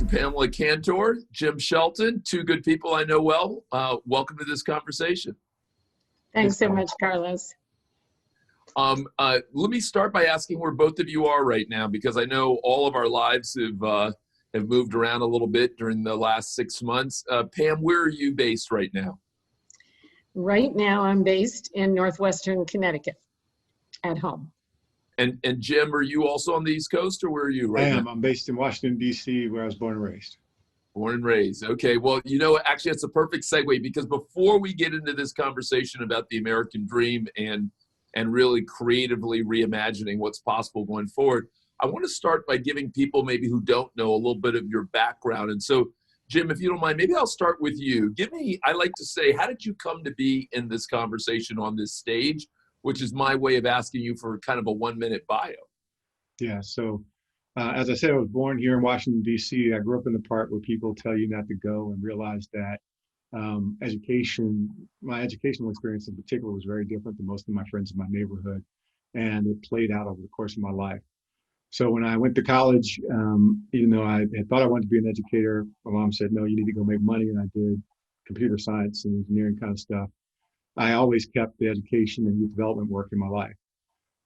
Dr. Pamela Cantor, Jim Shelton, two good people I know well. Welcome to this conversation. Thanks so much, Carlos. Let me start by asking where both of you are right now, because I know all of our lives have moved around a little bit during the last 6 months. Pam, where are you based right now? Right now, I'm based in Northwestern Connecticut at home. And Jim, are you also on the East Coast, or where are you right now? I am. I'm based in Washington, D.C., where I was born and raised. Born and raised. Okay, well, you know, actually, it's a perfect segue, because before we get into this conversation about the American dream and really creatively reimagining what's possible going forward, I want to start by giving people maybe who don't know a little bit of your background. And so, Jim, if you don't mind, maybe I'll start with you. Give me, I like to say, how did you come to be in this conversation on this stage, which is my way of asking you for kind of a 1-minute bio. Yeah, so as I said, I was born here in Washington, D.C. I grew up in the part where people tell you not to go, and realized that my educational experience in particular was very different than most of my friends in my neighborhood, and it played out over the course of my life. So when I went to college, even though I had thought I wanted to be an educator, my mom said, no, you need to go make money, and I did computer science and engineering kind of stuff. I always kept the education and youth development work in my life.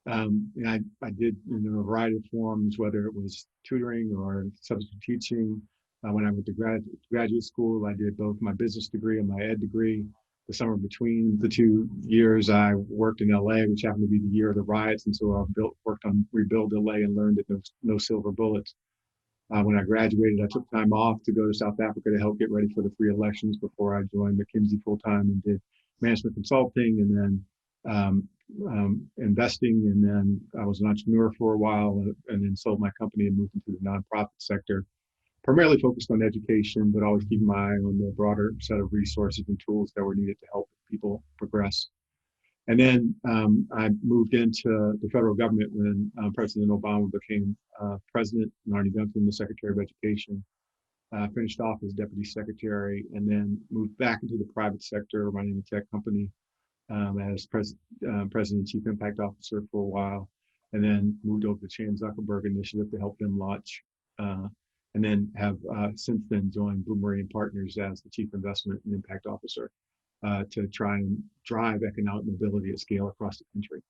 And I did in a variety of forms, whether it was tutoring or substitute teaching. When I went to graduate school, I did both my business degree and my ed degree. The summer between the 2 years, I worked in LA, which happened to be the year of the riots. And so I worked on Rebuild LA and learned that there's no silver bullets. When I graduated, I took time off to go to South Africa to help get ready for the free elections before I joined McKinsey full-time and did management consulting, and then investing, and then I was an entrepreneur for a while, and then sold my company and moved into the nonprofit sector, primarily focused on education, but always keeping my eye on the broader set of resources and tools that were needed to help people progress. And then I moved into the federal government when President Obama became president, and Arnie Duncan, the Secretary of Education. Finished off as deputy secretary, and then moved back into the private sector, running a tech company as president and chief impact officer for a while, and then moved over to the Chan Zuckerberg Initiative to help them launch, and then have since then joined Meridian Partners as the chief investment and impact officer to try and drive economic mobility at scale across the country.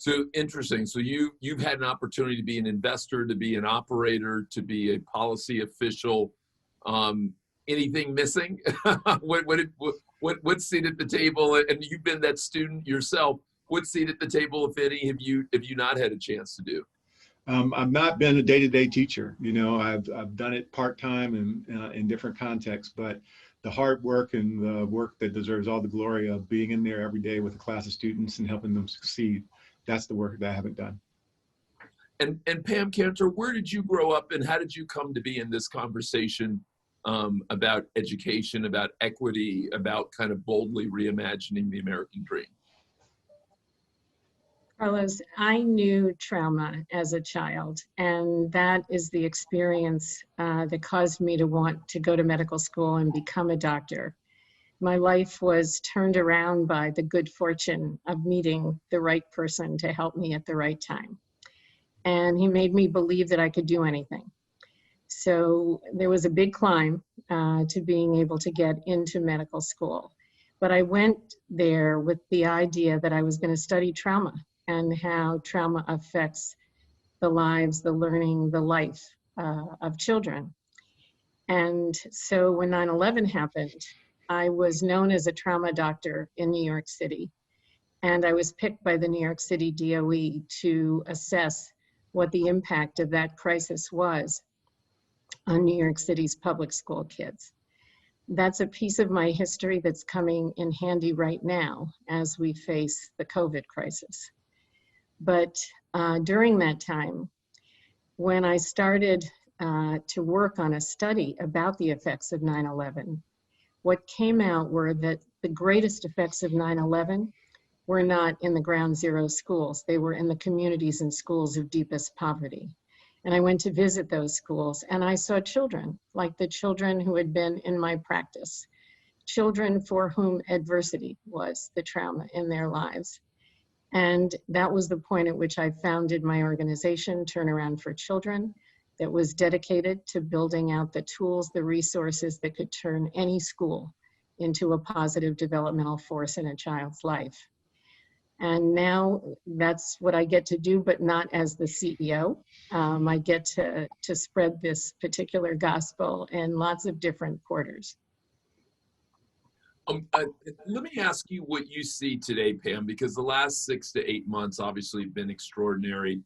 So interesting. So you've had an opportunity to be an investor, to be an operator, to be a policy official. Anything missing? What seat at the table? And you've been that student yourself. What seat at the table, if any, have you not had a chance to do? I've not been a day-to-day teacher. You know, I've done it part-time and in different contexts, but the hard work and the work that deserves all the glory of being in there every day with a class of students and helping them succeed, that's the work that I haven't done. And Pam Cantor, where did you grow up, and how did you come to be in this conversation about education, about equity, about kind of boldly reimagining the American dream? Carlos, I knew trauma as a child, and that is the experience that caused me to want to go to medical school and become a doctor. My life was turned around by the good fortune of meeting the right person to help me at the right time. And he made me believe that I could do anything. So there was a big climb to being able to get into medical school. But I went there with the idea that I was going to study trauma and how trauma affects the lives, the learning, the life of children. And so when 9/11 happened, I was known as a trauma doctor in New York City. And I was picked by the New York City DOE to assess what the impact of that crisis was on New York City's public school kids. That's a piece of my history that's coming in handy right now as we face the COVID crisis. But during that time, when I started to work on a study about the effects of 9/11, what came out were that the greatest effects of 9/11 were not in the ground zero schools. They were in the communities and schools of deepest poverty. And I went to visit those schools, and I saw children, like the children who had been in my practice, children for whom adversity was the trauma in their lives. And that was the point at which I founded my organization, Turnaround for Children, that was dedicated to building out the tools, the resources that could turn any school into a positive developmental force in a child's life. And now that's what I get to do, but not as the CEO. I get to spread this particular gospel in lots of different quarters. Let me ask you what you see today, Pam, because the last 6 to 8 months obviously have been extraordinary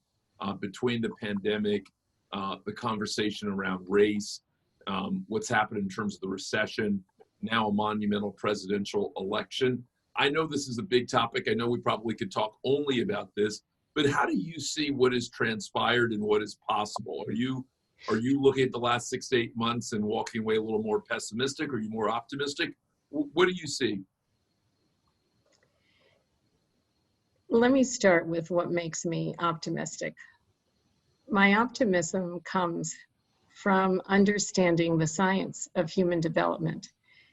between the pandemic, the conversation around race, what's happened in terms of the recession, now a monumental presidential election. I know this is a big topic. I know we probably could talk only about this, but how do you see what has transpired and what is possible? Are you looking at the last 6 to 8 months and walking away a little more pessimistic? Are you more optimistic? What do you see? Let me start with what makes me optimistic. My optimism comes from understanding the science of human development,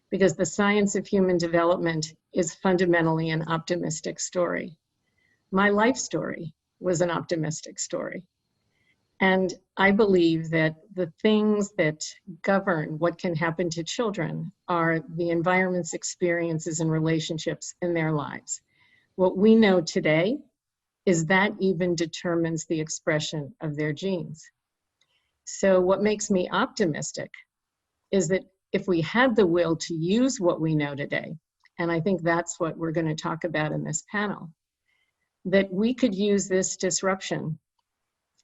because the science of human development is fundamentally an optimistic story. My life story was an optimistic story. And I believe that the things that govern what can happen to children are the environments, experiences, and relationships in their lives. What we know today is that even determines the expression of their genes. So what makes me optimistic is that if we had the will to use what we know today, and I think that's what we're going to talk about in this panel, that we could use this disruption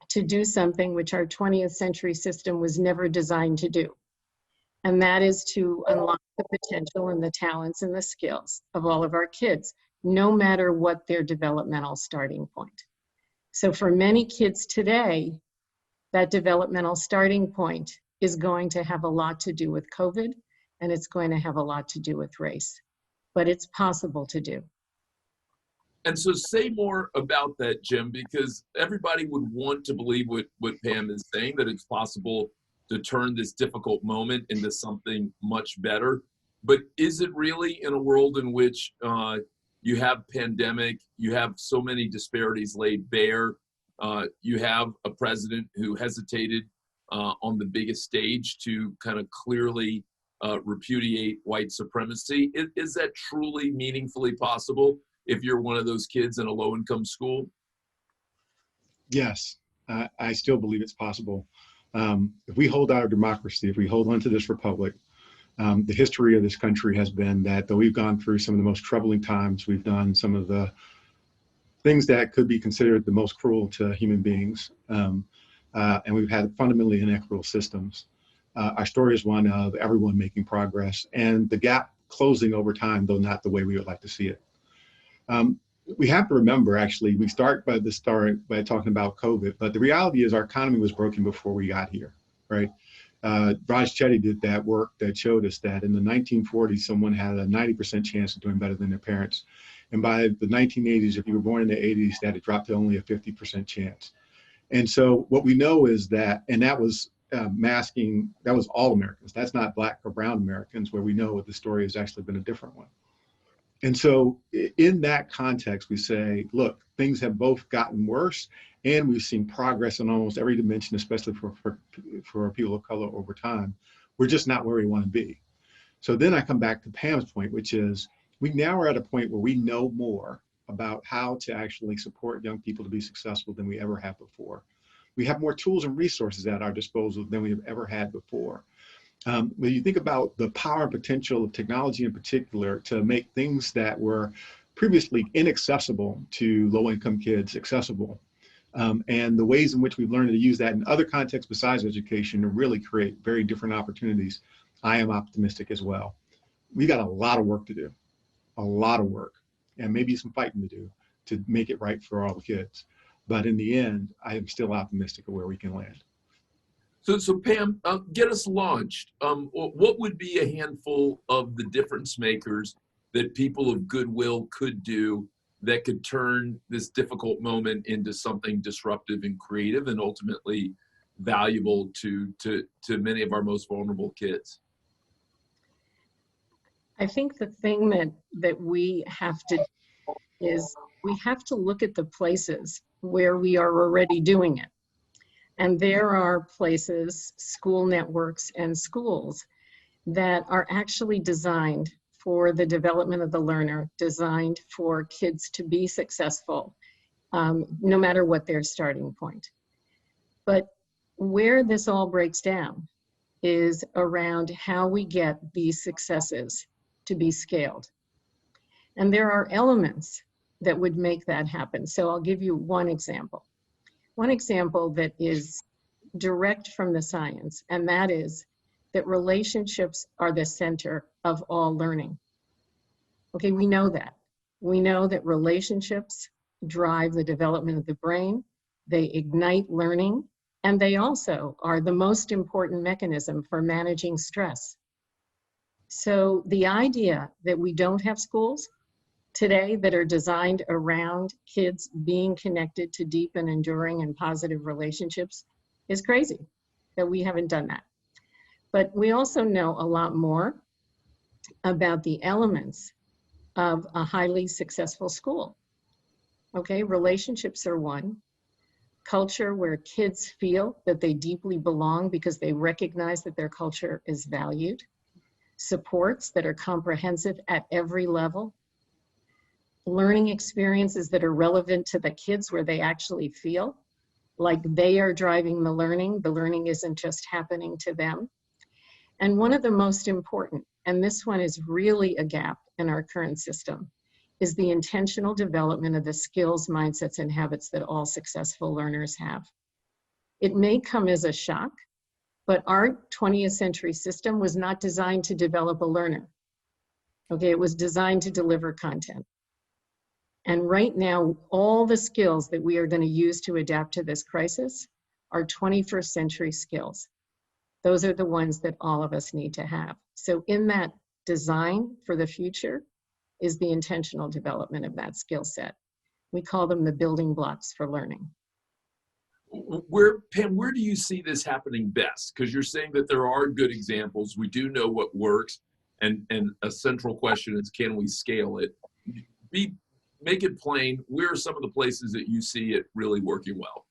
to do something which our 20th century system was never designed to do. And that is to unlock the potential and the talents and the skills of all of our kids, no matter what their developmental starting point. So for many kids today, that developmental starting point is going to have a lot to do with COVID, and it's going to have a lot to do with race, but it's possible to do. And so say more about that, Jim, because everybody would want to believe what Pam is saying, that it's possible to turn this difficult moment into something much better. But is it really, in a world in which you have pandemic, you have so many disparities laid bare, you have a president who hesitated on the biggest stage to kind of clearly repudiate white supremacy? Is that truly meaningfully possible if you're one of those kids in a low-income school? Yes, I still believe it's possible. If we hold our democracy, if we hold on to this republic, the history of this country has been that though we've gone through some of the most troubling times, we've done some of the things that could be considered the most cruel to human beings, and we've had fundamentally inequitable systems. Our story is one of everyone making progress and the gap closing over time, though not the way we would like to see it. We have to remember, actually, we start by talking about COVID, but the reality is our economy was broken before we got here, right? Raj Chetty did that work that showed us that in the 1940s, someone had a 90% chance of doing better than their parents. And by the 1980s, if you were born in the 80s, that had dropped to only a 50% chance. And so what we know is that, and that was masking, that was all Americans. That's not Black or brown Americans, where we know the story has actually been a different one. And so in that context, we say, look, things have both gotten worse and we've seen progress in almost every dimension, especially for people of color over time. We're just not where we want to be. So then I come back to Pam's point, which is we now are at a point where we know more about how to actually support young people to be successful than we ever have before. We have more tools and resources at our disposal than we have ever had before. When you think about the power and potential of technology in particular to make things that were previously inaccessible to low-income kids accessible, and the ways in which we've learned to use that in other contexts besides education to really create very different opportunities, I am optimistic as well. We got a lot of work to do, a lot of work, and maybe some fighting to do to make it right for all the kids. But in the end, I am still optimistic of where we can land. So Pam, get us launched. What would be a handful of the difference makers that people of goodwill could do that could turn this difficult moment into something disruptive and creative and ultimately valuable to many of our most vulnerable kids? I think the thing that we have to do is we have to look at the places where we are already doing it. And there are places, school networks and schools that are actually designed for the development of the learner, designed for kids to be successful, no matter what their starting point. But where this all breaks down is around how we get these successes to be scaled. And there are elements that would make that happen. So I'll give you one example. One example that is direct from the science, and that is that relationships are the center of all learning. Okay, we know that. We know that relationships drive the development of the brain, they ignite learning, and they also are the most important mechanism for managing stress. So the idea that we don't have schools today that are designed around kids being connected to deep and enduring and positive relationships is crazy, that we haven't done that. But we also know a lot more about the elements of a highly successful school. Okay, relationships are one. Culture where kids feel that they deeply belong because they recognize that their culture is valued. Supports that are comprehensive at every level. Learning experiences that are relevant to the kids where they actually feel like they are driving the learning isn't just happening to them. And one of the most important, and this one is really a gap in our current system, is the intentional development of the skills, mindsets, and habits that all successful learners have. It may come as a shock, but our 20th century system was not designed to develop a learner. Okay, it was designed to deliver content. And right now, all the skills that we are going to use to adapt to this crisis are 21st century skills. Those are the ones that all of us need to have. So in that design for the future is the intentional development of that skill set. We call them the building blocks for learning. Pam, where do you see this happening best? Because you're saying that there are good examples. We do know what works. And a central question is, can we scale it? Make it plain. Where are some of the places that you see it really working well?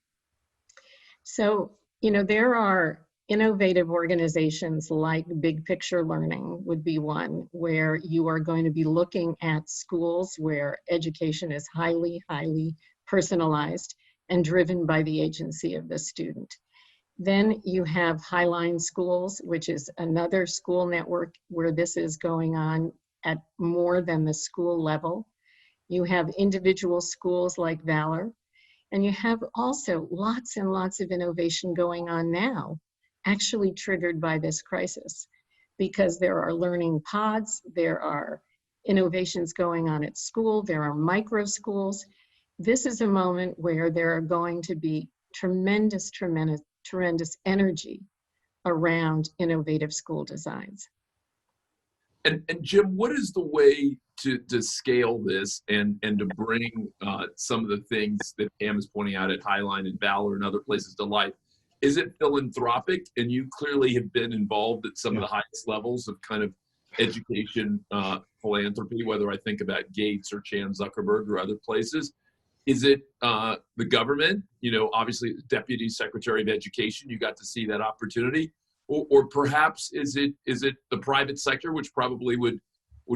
So, there are innovative organizations like Big Picture Learning would be one, where you are going to be looking at schools where education is highly, highly personalized and driven by the agency of the student. Then you have Highline Schools, which is another school network where this is going on at more than the school level. You have individual schools like Valor, and you have also lots and lots of innovation going on now, actually triggered by this crisis, because there are learning pods, there are innovations going on at school, there are micro schools. This is a moment where there are going to be tremendous energy around innovative school designs. And Jim, what is the way to scale this and to bring some of the things that Pam is pointing out at Highline and Valor and other places to life? Is it philanthropic? And you clearly have been involved at some of the highest levels of kind of education philanthropy, whether I think about Gates or Chan Zuckerberg or other places. Is it the government? Obviously, Deputy Secretary of Education, you got to see that opportunity. Or perhaps is it the private sector, which probably would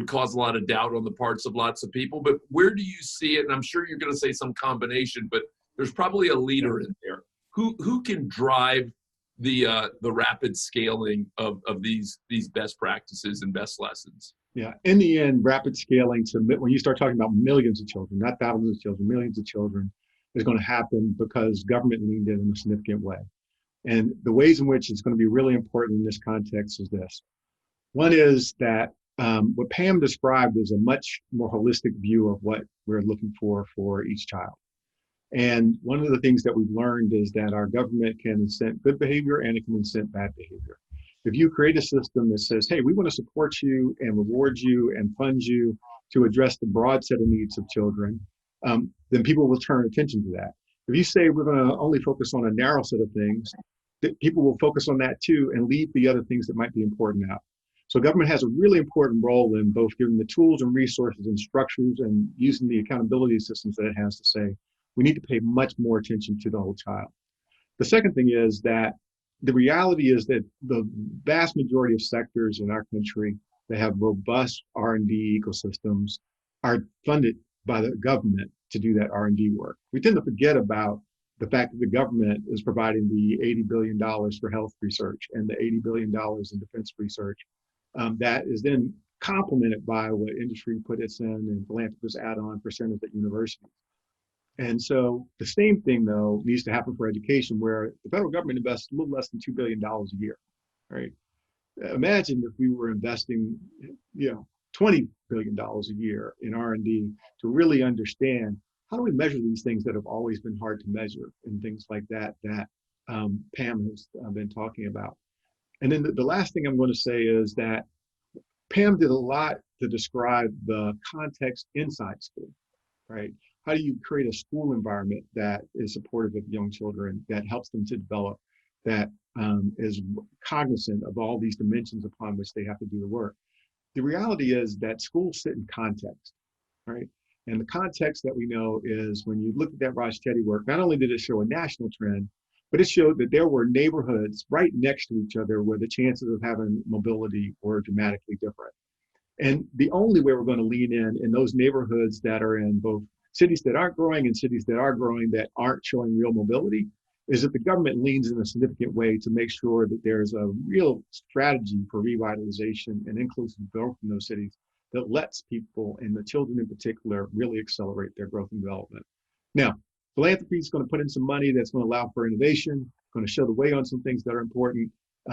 cause a lot of doubt on the parts of lots of people. But where do you see it? And I'm sure you're going to say some combination, but there's probably a leader in there. Who can drive the rapid scaling of these best practices and best lessons? Yeah, in the end, rapid scaling to when you start talking about millions of children, not thousands of children, millions of children, is going to happen because government leaned in a significant way. And the ways in which it's going to be really important in this context is this. One is that what Pam described is a much more holistic view of what we're looking for each child. And one of the things that we've learned is that our government can incent good behavior and it can incent bad behavior. If you create a system that says, hey, we want to support you and reward you and fund you to address the broad set of needs of children, then people will turn attention to that. If you say we're going to only focus on a narrow set of things, people will focus on that too and leave the other things that might be important out. So government has a really important role in both giving the tools and resources and structures and using the accountability systems that it has to say, we need to pay much more attention to the whole child. The second thing is that the reality is that the vast majority of sectors in our country that have robust R&D ecosystems are funded by the government to do that R&D work. We tend to forget about the fact that the government is providing the $80 billion for health research and the $80 billion in defense research. That is then complemented by what industry puts in and philanthropists add on for centers at universities. And so the same thing, though, needs to happen for education, where the federal government invests a little less than $2 billion a year, right? Imagine if we were investing, $20 billion a year in R&D to really understand how do we measure these things that have always been hard to measure and things like that Pam has been talking about. And then the last thing I'm going to say is that Pam did a lot to describe the context inside school, right? How do you create a school environment that is supportive of young children, that helps them to develop, that is cognizant of all these dimensions upon which they have to do the work? The reality is that schools sit in context, right? And the context that we know is when you look at that Raj-Chetty work, not only did it show a national trend, but it showed that there were neighborhoods right next to each other where the chances of having mobility were dramatically different. And the only way we're going to lean in those neighborhoods that are in both cities that aren't growing and cities that are growing that aren't showing real mobility is that the government leans in a significant way to make sure that there's a real strategy for revitalization and inclusive growth in those cities that lets people, and the children in particular, really accelerate their growth and development. Now, philanthropy is going to put in some money that's going to allow for innovation, going to show the way on some things that are important,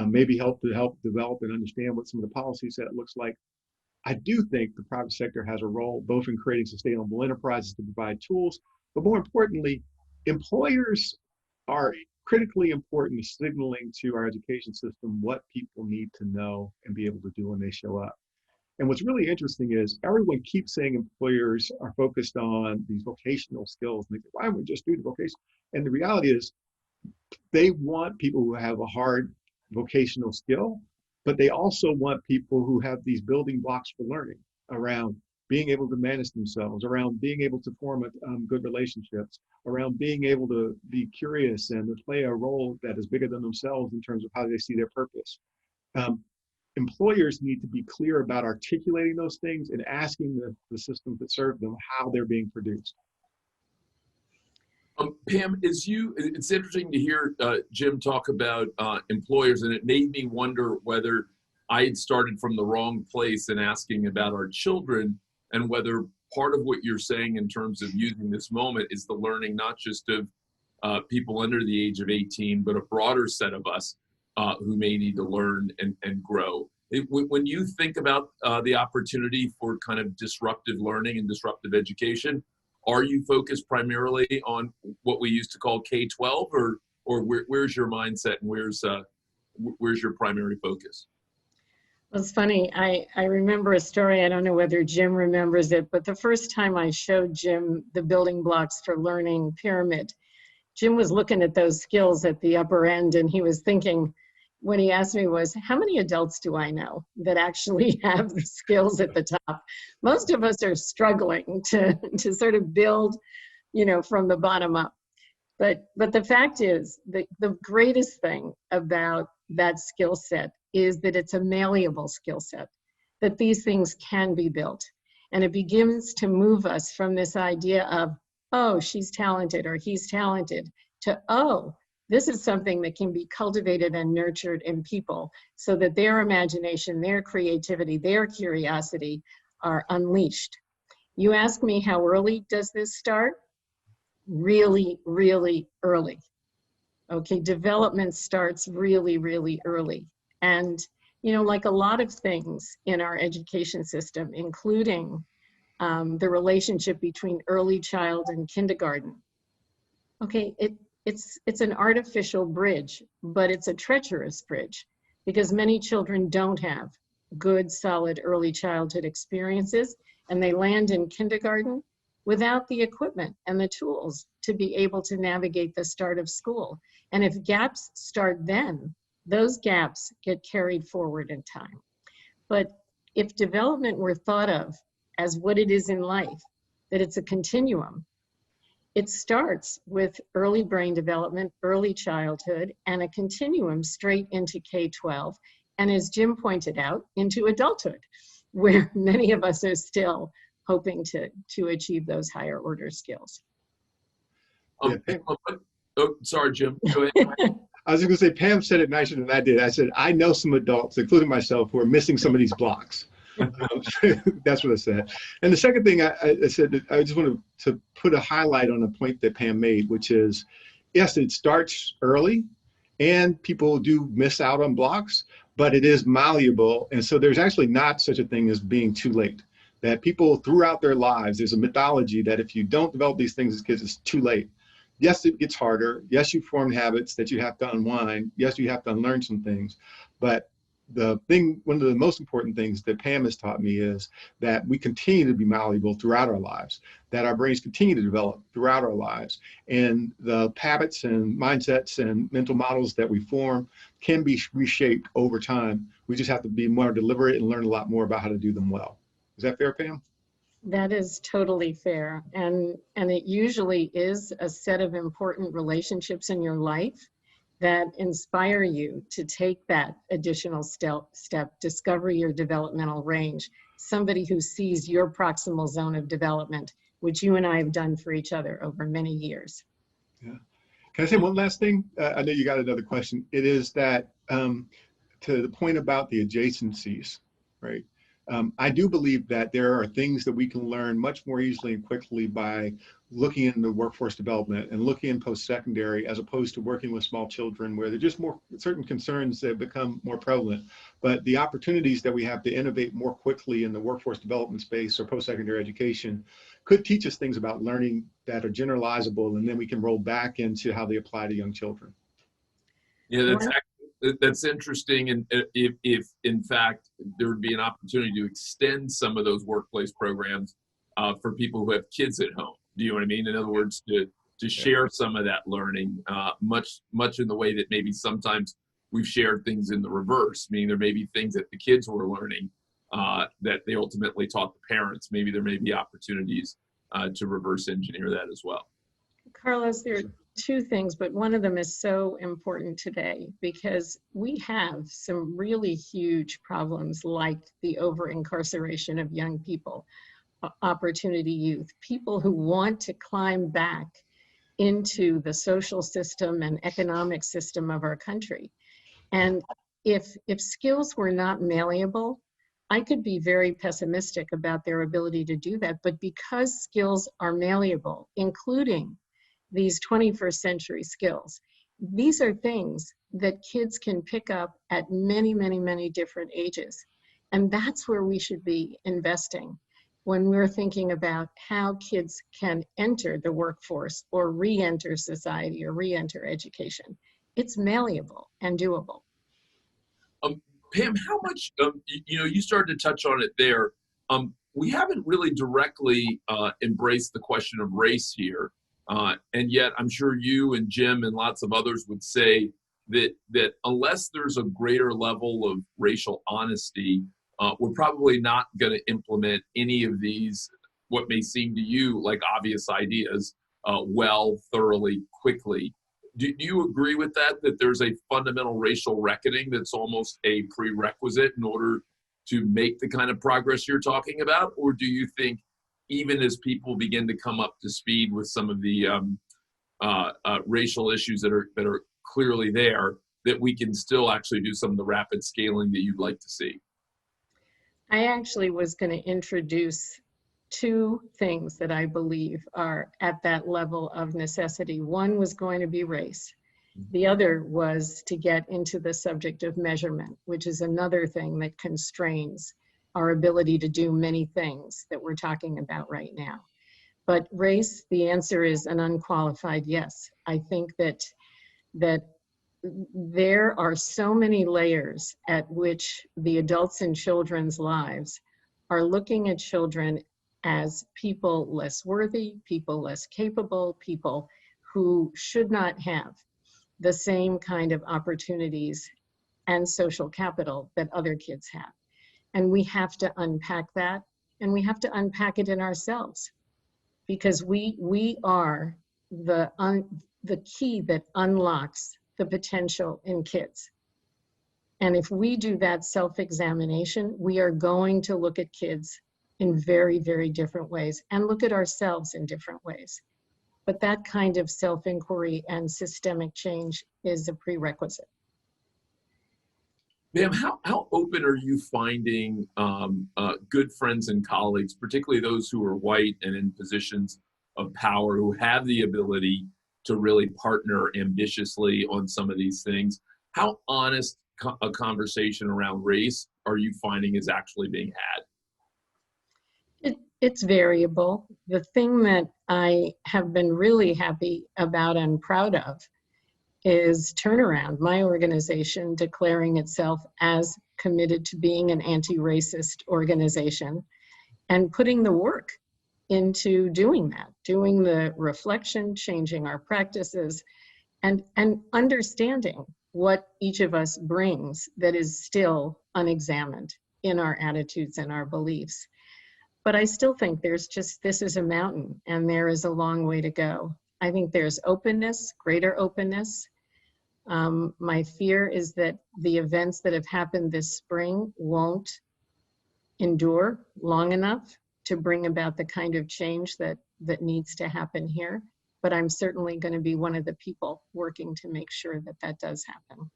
maybe help develop and understand what some of the policies that it looks like. I do think the private sector has a role both in creating sustainable enterprises to provide tools, but more importantly, employers are critically important to signaling to our education system what people need to know and be able to do when they show up. And what's really interesting is everyone keeps saying employers are focused on these vocational skills. And they say, why don't we just do the vocation? And the reality is they want people who have a hard vocational skill, but they also want people who have these building blocks for learning around being able to manage themselves, around being able to form good relationships, around being able to be curious and to play a role that is bigger than themselves in terms of how they see their purpose. Employers need to be clear about articulating those things and asking the systems that serve them how they're being produced. Pam, it's interesting to hear Jim talk about employers, and it made me wonder whether I had started from the wrong place in asking about our children, and whether part of what you're saying in terms of using this moment is the learning not just of people under the age of 18, but a broader set of us who may need to learn and grow. When you think about the opportunity for kind of disruptive learning and disruptive education, are you focused primarily on what we used to call K-12, or where's your mindset and where's your primary focus? Well, it's funny. I remember a story. I don't know whether Jim remembers it, but the first time I showed Jim the building blocks for learning pyramid, Jim was looking at those skills at the upper end, and he was thinking, when he asked me was, how many adults do I know that actually have the skills at the top? Most of us are struggling to sort of build, from the bottom up. But the fact is, the greatest thing about that skill set is that it's a malleable skill set, that these things can be built. And it begins to move us from this idea of, oh, she's talented or he's talented, to, oh, this is something that can be cultivated and nurtured in people so that their imagination, their creativity, their curiosity are unleashed. You ask me, how early does this start? Really, really early. Okay, development starts really, really early. And, like a lot of things in our education system, including the relationship between early child and kindergarten. Okay, it's an artificial bridge, but it's a treacherous bridge because many children don't have good, solid early childhood experiences, and they land in kindergarten without the equipment and the tools to be able to navigate the start of school. And if gaps start then, those gaps get carried forward in time. But if development were thought of as what it is in life, that it's a continuum, It starts with early brain development, early childhood, and a continuum straight into K-12. And as Jim pointed out, into adulthood, where many of us are still hoping to achieve those higher order skills. Oh, sorry, Jim. Go ahead. I was going to say, Pam said it nicer than I did. I said, I know some adults, including myself, who are missing some of these blocks. That's what I said. And the second thing I said, I just wanted to put a highlight on a point that Pam made, which is, yes, it starts early and people do miss out on blocks, but it is malleable. And so there's actually not such a thing as being too late. That people throughout their lives, there's a mythology that if you don't develop these things as kids, it's too late. Yes, it gets harder. Yes, you form habits that you have to unwind. Yes, you have to unlearn some things. But one of the most important things that Pam has taught me is that we continue to be malleable throughout our lives, that our brains continue to develop throughout our lives. And the habits and mindsets and mental models that we form can be reshaped over time. We just have to be more deliberate and learn a lot more about how to do them well. Is that fair, Pam? That is totally fair. And it usually is a set of important relationships in your life that inspire you to take that additional step, discover your developmental range, somebody who sees your proximal zone of development, which you and I have done for each other over many years. Yeah. Can I say one last thing? I know you got another question. It is that to the point about the adjacencies, right? I do believe that there are things that we can learn much more easily and quickly by looking into workforce development and looking in post-secondary, as opposed to working with small children where there are just more certain concerns that become more prevalent. But the opportunities that we have to innovate more quickly in the workforce development space or post-secondary education could teach us things about learning that are generalizable, and then we can roll back into how they apply to young children. Yeah, that's interesting. And if in fact there would be an opportunity to extend some of those workplace programs for people who have kids at home, do you know what I mean? In other words, to share some of that learning, much in the way that maybe sometimes we've shared things in the reverse, meaning there may be things that the kids were learning that they ultimately taught the parents. Maybe there may be opportunities to reverse engineer that as well. Carlos, there are two things, but one of them is so important today because we have some really huge problems like the over-incarceration of young people, opportunity youth, people who want to climb back into the social system and economic system of our country. And if skills were not malleable, I could be very pessimistic about their ability to do that. But because skills are malleable, including these 21st century skills, these are things that kids can pick up at many, many, many different ages. And that's where we should be investing when we're thinking about how kids can enter the workforce or re-enter society or re-enter education. It's malleable and doable. Pam, how much, you started to touch on it there. We haven't really directly embraced the question of race here. And yet I'm sure you and Jim and lots of others would say that unless there's a greater level of racial honesty, we're probably not going to implement any of these, what may seem to you like obvious ideas, thoroughly, quickly. Do you agree with that there's a fundamental racial reckoning that's almost a prerequisite in order to make the kind of progress you're talking about? Or do you think even as people begin to come up to speed with some of the racial issues that are clearly there, that we can still actually do some of the rapid scaling that you'd like to see? I actually was going to introduce two things that I believe are at that level of necessity. One was going to be race. The other was to get into the subject of measurement, which is another thing that constrains our ability to do many things that we're talking about right now. But race, the answer is an unqualified yes. I think that there are so many layers at which the adults in children's lives are looking at children as people less worthy, people less capable, people who should not have the same kind of opportunities and social capital that other kids have. And we have to unpack that, and we have to unpack it in ourselves, because we are the key that unlocks the potential in kids. And if we do that self-examination, we are going to look at kids in very, very different ways and look at ourselves in different ways. But that kind of self-inquiry and systemic change is a prerequisite. Ma'am, how open are you finding good friends and colleagues, particularly those who are white and in positions of power, who have the ability to really partner ambitiously on some of these things? How honest a conversation around race are you finding is actually being had? It's variable. The thing that I have been really happy about and proud of is Turnaround, my organization declaring itself as committed to being an anti-racist organization and putting the work into doing that, doing the reflection, changing our practices, and understanding what each of us brings that is still unexamined in our attitudes and our beliefs. But I still think there's just, this is a mountain and there is a long way to go. I think there's openness, greater openness. My fear is that the events that have happened this spring won't endure long enough to bring about the kind of change that needs to happen here. But I'm certainly going to be one of the people working to make sure that that does happen.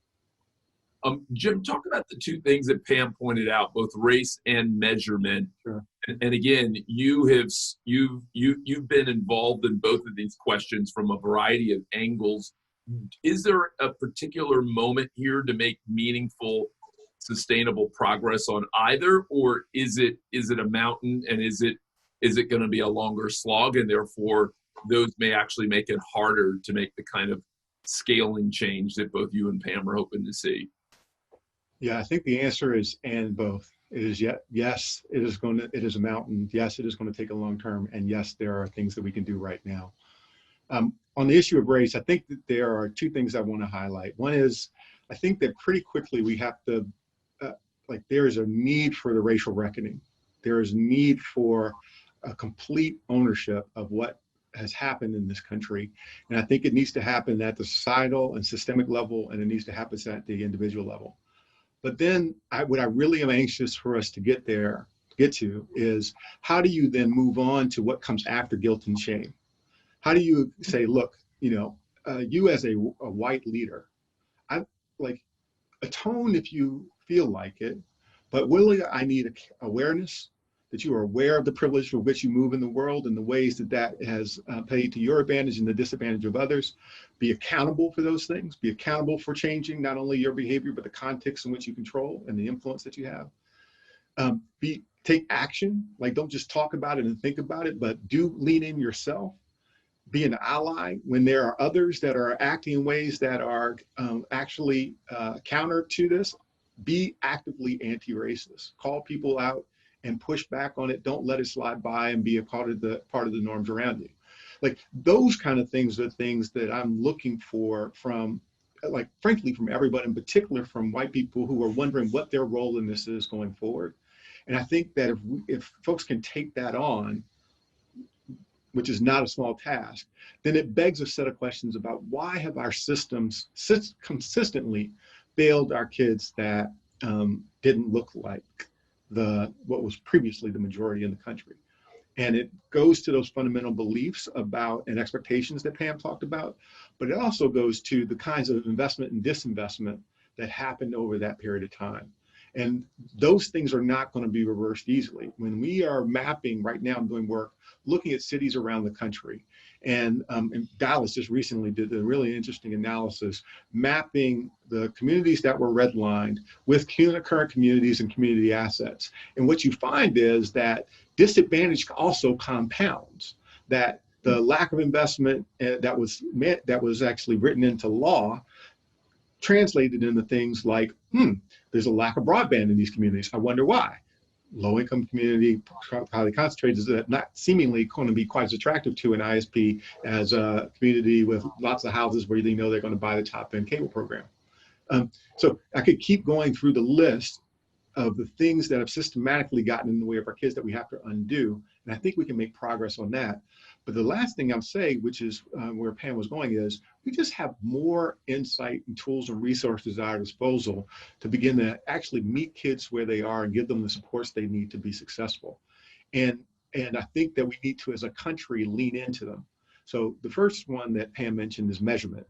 Jim, talk about the two things that Pam pointed out, both race and measurement. Sure. And again, you've been involved in both of these questions from a variety of angles. Is there a particular moment here to make meaningful, sustainable progress on either, or is it a mountain, and is it going to be a longer slog, and therefore those may actually make it harder to make the kind of scaling change that both you and Pam are hoping to see? Yeah, I think the answer is and both. It is yes, it is a mountain. Yes, it is going to take a long term, and yes, there are things that we can do right now. On the issue of race, I think that there are two things I want to highlight. One is, I think that pretty quickly we have to, there is a need for the racial reckoning. There is need for a complete ownership of what has happened in this country. And I think it needs to happen at the societal and systemic level, and it needs to happen at the individual level. But then what I really am anxious for us to get to is, how do you then move on to what comes after guilt and shame? How do you say, look, you as a white leader, atone if you feel like it, but really I need awareness, that you are aware of the privilege for which you move in the world and the ways that has played to your advantage and the disadvantage of others. Be accountable for those things. Be accountable for changing not only your behavior, but the context in which you control and the influence that you have. Take action. Don't just talk about it and think about it, but do lean in yourself. Be an ally when there are others that are acting in ways that are actually counter to this. Be actively anti-racist. Call people out and push back on it. Don't let it slide by and be a part of the norms around you. Those kind of things are things that I'm looking for from, frankly, from everybody, in particular from white people who are wondering what their role in this is going forward. And I think that if folks can take that on, which is not a small task, then it begs a set of questions about why have our systems consistently failed our kids that didn't look like what was previously the majority in the country. And it goes to those fundamental beliefs about and expectations that Pam talked about, but it also goes to the kinds of investment and disinvestment that happened over that period of time. And those things are not going to be reversed easily. When we are mapping right now, I'm doing work looking at cities around the country. And Dallas just recently did a really interesting analysis mapping the communities that were redlined with current communities and community assets. And what you find is that disadvantage also compounds, that the lack of investment that was actually written into law translated into things like, there's a lack of broadband in these communities. I wonder why. Low-income community, highly concentrated, is not seemingly going to be quite as attractive to an ISP as a community with lots of houses where they know they're going to buy the top-end cable program. So I could keep going through the list of the things that have systematically gotten in the way of our kids that we have to undo. And I think we can make progress on that. But the last thing I'll say, which is where Pam was going, is we just have more insight and tools and resources at our disposal to begin to actually meet kids where they are and give them the supports they need to be successful. And I think that we need to, as a country, lean into them. So the first one that Pam mentioned is measurement.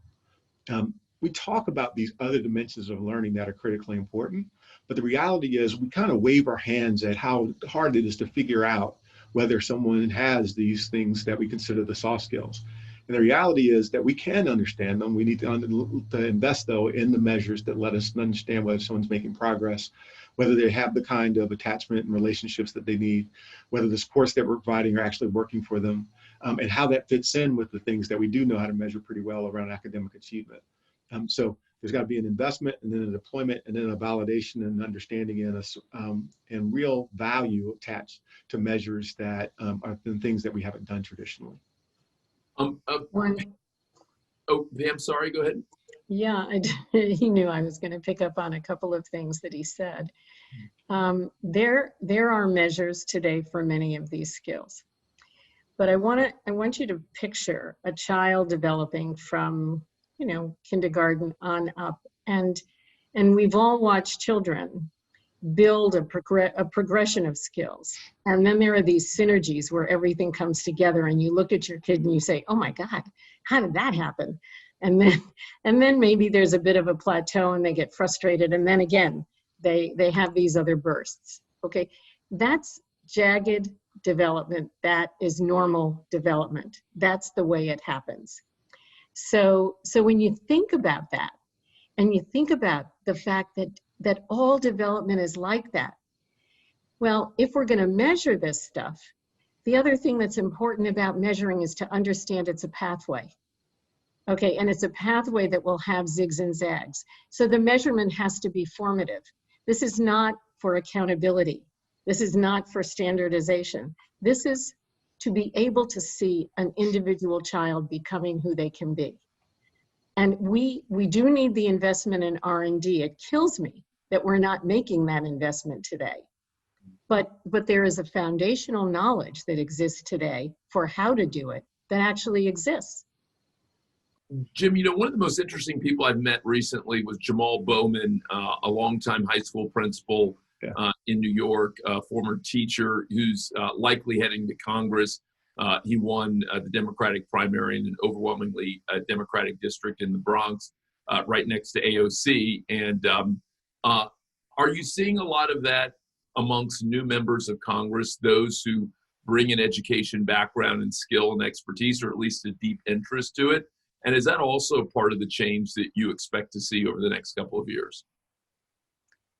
We talk about these other dimensions of learning that are critically important, but the reality is we kind of wave our hands at how hard it is to figure out whether someone has these things that we consider the soft skills. And the reality is that we can understand them. We need to invest, though, in the measures that let us understand whether someone's making progress, whether they have the kind of attachment and relationships that they need, whether the supports that we're providing are actually working for them, and how that fits in with the things that we do know how to measure pretty well around academic achievement. So there's got to be an investment, and then a deployment, and then a validation and understanding, and real value attached to measures that are the things that we haven't done traditionally. Pam, sorry, go ahead. Yeah, he knew I was going to pick up on a couple of things that he said. There are measures today for many of these skills, but I want you to picture a child developing from, kindergarten on up, and we've all watched children build a progression of skills, and then there are these synergies where everything comes together, and you look at your kid and you say, "Oh my God, how did that happen?" And then maybe there's a bit of a plateau, and they get frustrated, and then again they have these other bursts. Okay, that's jagged development. That is normal development. That's the way it happens. So when you think about that, and you think about the fact that all development is like that, well, if we're going to measure this stuff, the other thing that's important about measuring is to understand it's a pathway. Okay, and it's a pathway that will have zigs and zags. So the measurement has to be formative. This is not for accountability. This is not for standardization. This is to be able to see an individual child becoming who they can be. And we do need the investment in R&D. It kills me that we're not making that investment today. But there is a foundational knowledge that exists today for how to do it that actually exists. Jim, one of the most interesting people I've met recently was Jamal Bowman, a longtime high school principal in New York, a former teacher who's likely heading to Congress. He won the Democratic primary in an overwhelmingly Democratic district in the Bronx, right next to AOC. And are you seeing a lot of that amongst new members of Congress, those who bring an education background and skill and expertise, or at least a deep interest to it? And is that also part of the change that you expect to see over the next couple of years?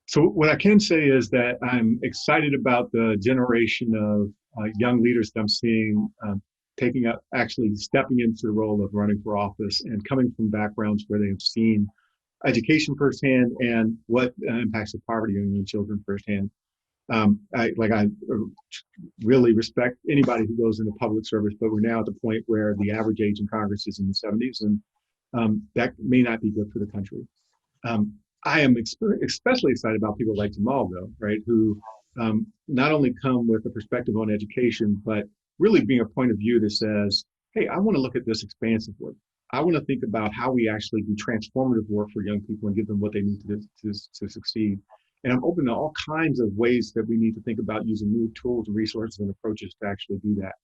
So what I can say is that I'm excited about the generation of young leaders that I'm seeing taking up, actually stepping into the role of running for office and coming from backgrounds where they have seen education firsthand and what impacts of poverty on young children firsthand. I really respect anybody who goes into public service, but we're now at the point where the average age in Congress is in the 70s, and that may not be good for the country. I am especially excited about people like Jamal, though, right, who not only come with a perspective on education, but really being a point of view that says, hey, I want to look at this expansively. I want to think about how we actually do transformative work for young people and give them what they need to succeed. And I'm open to all kinds of ways that we need to think about using new tools and resources and approaches to actually do that.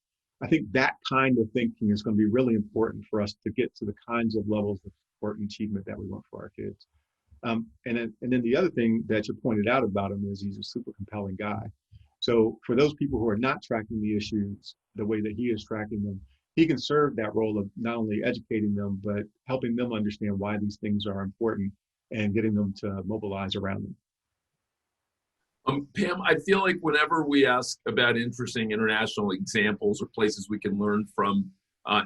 I think that kind of thinking is going to be really important for us to get to the kinds of levels of support and achievement that we want for our kids. And then the other thing that you pointed out about him is he's a super compelling guy. So for those people who are not tracking the issues the way that he is tracking them, he can serve that role of not only educating them, but helping them understand why these things are important and getting them to mobilize around them. Pam, I feel like whenever we ask about interesting international examples or places we can learn from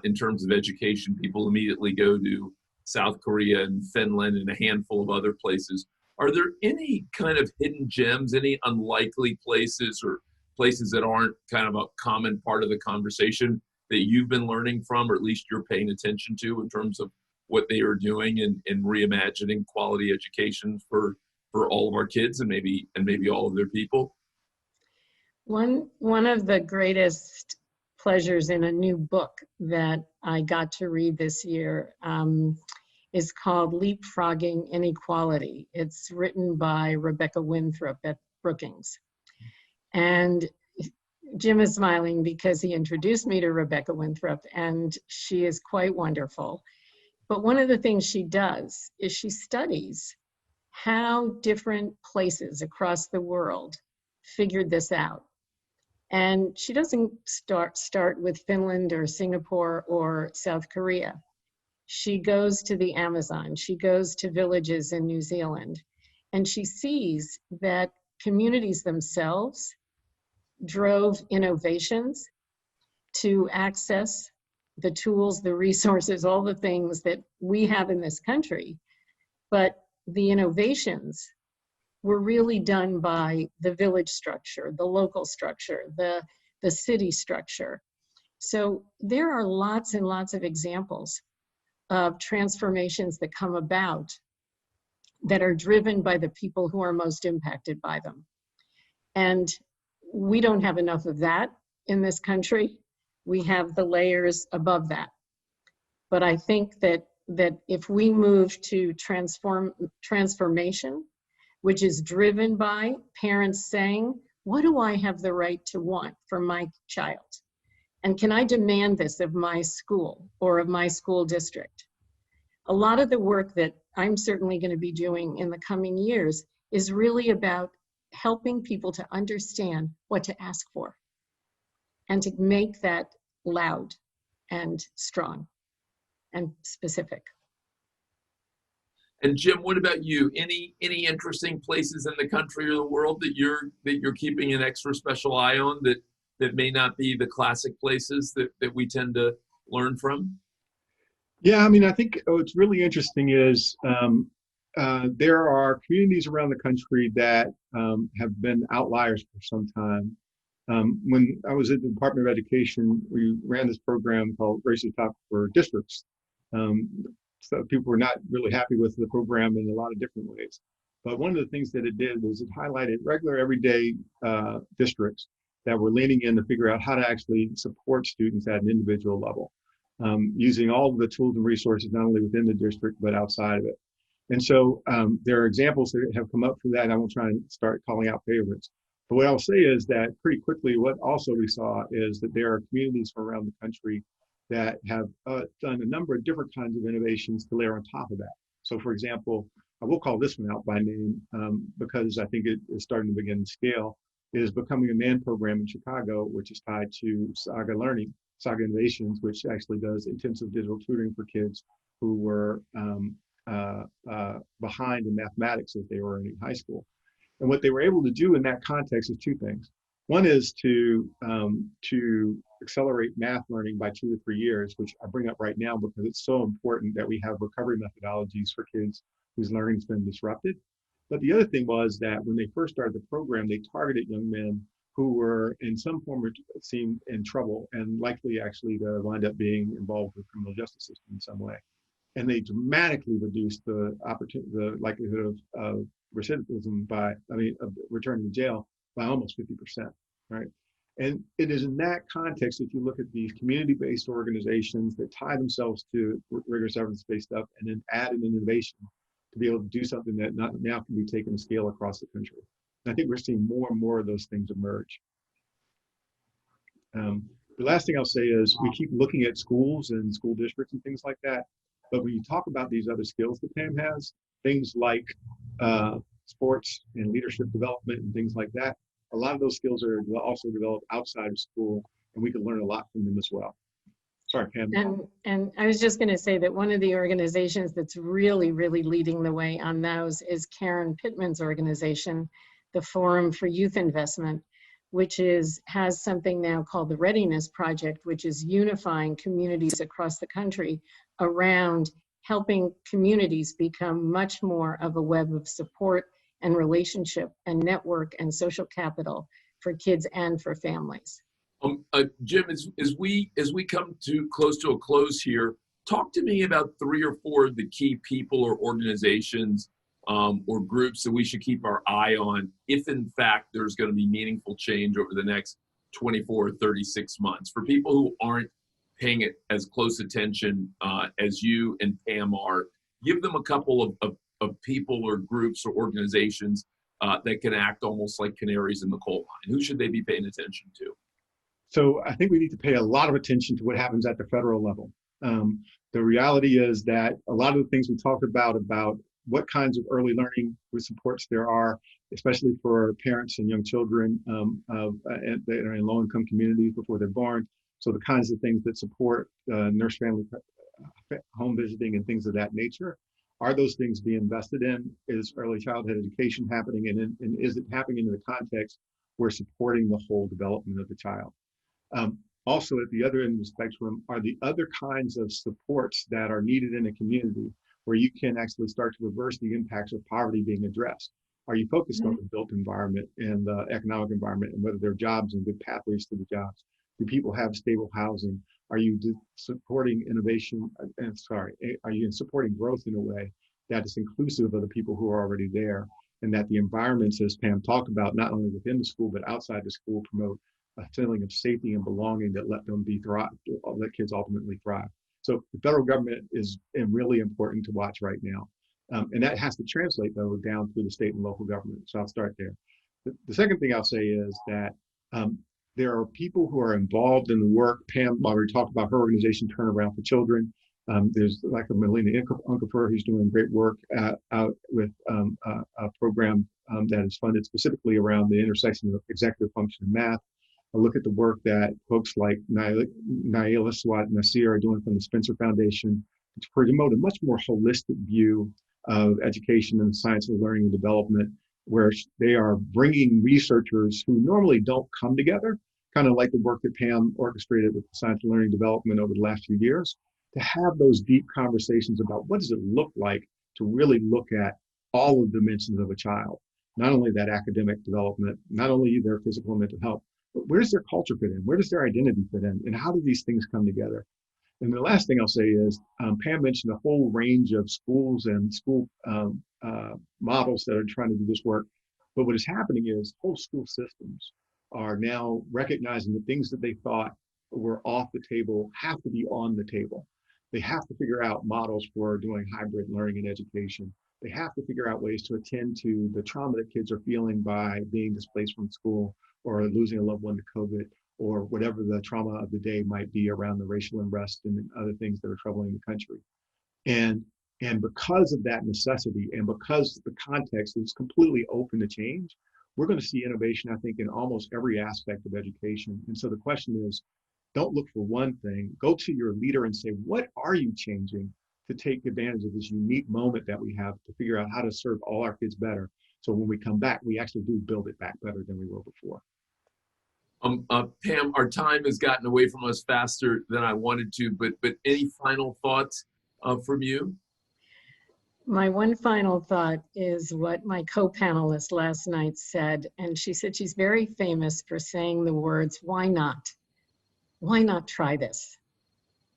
in terms of education, people immediately go to South Korea and Finland and a handful of other places. Are there any kind of hidden gems, any unlikely places or places that aren't kind of a common part of the conversation that you've been learning from, or at least you're paying attention to in terms of what they are doing in reimagining quality education for all of our kids and maybe all of their people? One of the greatest pleasures in a new book that I got to read this year. Is called Leapfrogging Inequality. It's written by Rebecca Winthrop at Brookings. And Jim is smiling because he introduced me to Rebecca Winthrop, and she is quite wonderful. But one of the things she does is she studies how different places across the world figured this out. And she doesn't start with Finland or Singapore or South Korea. She goes to the Amazon, she goes to villages in New Zealand, and she sees that communities themselves drove innovations to access the tools, the resources, all the things that we have in this country. But the innovations were really done by the village structure, the local structure, the city structure. So there are lots and lots of examples of transformations that come about that are driven by the people who are most impacted by them. And we don't have enough of that in this country. We have the layers above that. But I think that if we move to transformation, which is driven by parents saying, what do I have the right to want for my child? And can I demand this of my school or of my school district? A lot of the work that I'm certainly going to be doing in the coming years is really about helping people to understand what to ask for and to make that loud and strong and specific. And Jim, what about you? Any interesting places in the country or the world that you're keeping an extra special eye on that may not be the classic places that we tend to learn from? Yeah, I mean, I think what's really interesting is there are communities around the country that have been outliers for some time. When I was at the Department of Education, we ran this program called Racialized for Districts. So people were not really happy with the program in a lot of different ways. But one of the things that it did is it highlighted regular, everyday districts that were leaning in to figure out how to actually support students at an individual level, using all of the tools and resources, not only within the district, but outside of it. And so there are examples that have come up for that. And I won't try and start calling out favorites. But what I'll say is that pretty quickly, what also we saw is that there are communities from around the country that have done a number of different kinds of innovations to layer on top of that. So for example, I will call this one out by name because I think it is starting to begin to scale, is Becoming a Man program in Chicago, which is tied to Saga Learning, Saga Innovations, which actually does intensive digital tutoring for kids who were behind in mathematics as they were in high school. And what they were able to do in that context is two things. One is to accelerate math learning by 2 to 3 years, which I bring up right now because it's so important that we have recovery methodologies for kids whose learning has been disrupted. But the other thing was that when they first started the program, they targeted young men who were in some form or seemed in trouble and likely actually to wind up being involved with the criminal justice system in some way. And they dramatically reduced the likelihood of recidivism of returning to jail by almost 50%, right? And it is in that context, if you look at these community-based organizations that tie themselves to rigorous evidence-based stuff and then add an innovation to be able to do something that now can be taken to scale across the country. And I think we're seeing more and more of those things emerge. The last thing I'll say is we keep looking at schools and school districts and things like that. But when you talk about these other skills that Pam has, things like sports and leadership development and things like that, a lot of those skills are also developed outside of school, and we can learn a lot from them as well. Sorry, Pam. And I was just going to say that one of the organizations that's really, really leading the way on those is Karen Pittman's organization, the Forum for Youth Investment, which has something now called the Readiness Project, which is unifying communities across the country around helping communities become much more of a web of support and relationship and network and social capital for kids and for families. Jim, as we come to close to a close here, talk to me about 3 or 4 of the key people or organizations or groups that we should keep our eye on if in fact there's going to be meaningful change over the next 24 or 36 months. For people who aren't paying it as close attention as you and Pam are, give them a couple of people or groups or organizations that can act almost like canaries in the coal mine. Who should they be paying attention to? So I think we need to pay a lot of attention to what happens at the federal level. The reality is that a lot of the things we talked about what kinds of early learning supports there are, especially for parents and young children that are in low-income communities before they're born. So the kinds of things that support nurse family home visiting and things of that nature. Are those things being invested in? Is early childhood education happening? And is it happening in the context where supporting the whole development of the child? Also, at the other end of the spectrum are the other kinds of supports that are needed in a community where you can actually start to reverse the impacts of poverty being addressed. Are you focused on the built environment and the economic environment and whether there are jobs and good pathways to the jobs? Do people have stable housing? Are you supporting innovation? Are you supporting growth in a way that is inclusive of the people who are already there, and that the environments, as Pam talked about, not only within the school but outside the school, promote a feeling of safety and belonging that let kids ultimately thrive. So the federal government is really important to watch right now. And that has to translate, though, down through the state and local government. So I'll start there. The second thing I'll say is that there are people who are involved in the work. Pam already talked about her organization, Turnaround for Children. There's like a Melina Unkefer who's doing great work out with a program that is funded specifically around the intersection of executive function and math. I look at the work that folks like Naila Swat Nasir are doing from the Spencer Foundation to promote a much more holistic view of education and science and learning and development, where they are bringing researchers who normally don't come together, kind of like the work that Pam orchestrated with science and learning development over the last few years, to have those deep conversations about what does it look like to really look at all of the dimensions of a child, not only that academic development, not only their physical and mental health, but where does their culture fit in? Where does their identity fit in? And how do these things come together? And the last thing I'll say is, Pam mentioned a whole range of schools and school models that are trying to do this work. But what is happening is whole school systems are now recognizing the things that they thought were off the table have to be on the table. They have to figure out models for doing hybrid learning and education. They have to figure out ways to attend to the trauma that kids are feeling by being displaced from school or losing a loved one to COVID, or whatever the trauma of the day might be around the racial unrest and other things that are troubling the country. And because of that necessity, and because the context is completely open to change, we're going to see innovation, I think, in almost every aspect of education. And so the question is, don't look for one thing, go to your leader and say, what are you changing to take advantage of this unique moment that we have to figure out how to serve all our kids better? So when we come back, we actually do build it back better than we were before. Pam, our time has gotten away from us faster than I wanted to, but any final thoughts from you? My one final thought is what my co-panelist last night said, and she said she's very famous for saying the words, why not? Why not try this?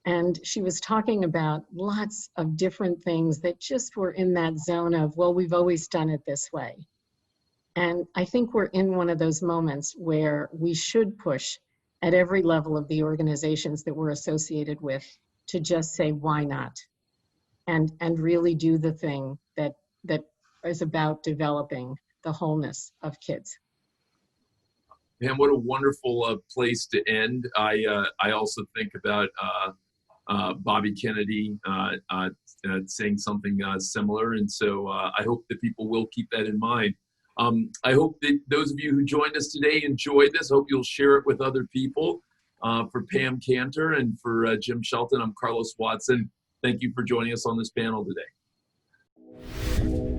And she was talking about lots of different things that just were in that zone of, well, we've always done it this way. And I think we're in one of those moments where we should push at every level of the organizations that we're associated with to just say, why not? And really do the thing that is about developing the wholeness of kids. Pam, what a wonderful place to end. I also think about Bobby Kennedy saying something similar. And so I hope that people will keep that in mind. I hope that those of you who joined us today enjoyed this. Hope you'll share it with other people. For Pam Cantor and for Jim Shelton, I'm Carlos Watson. Thank you for joining us on this panel today.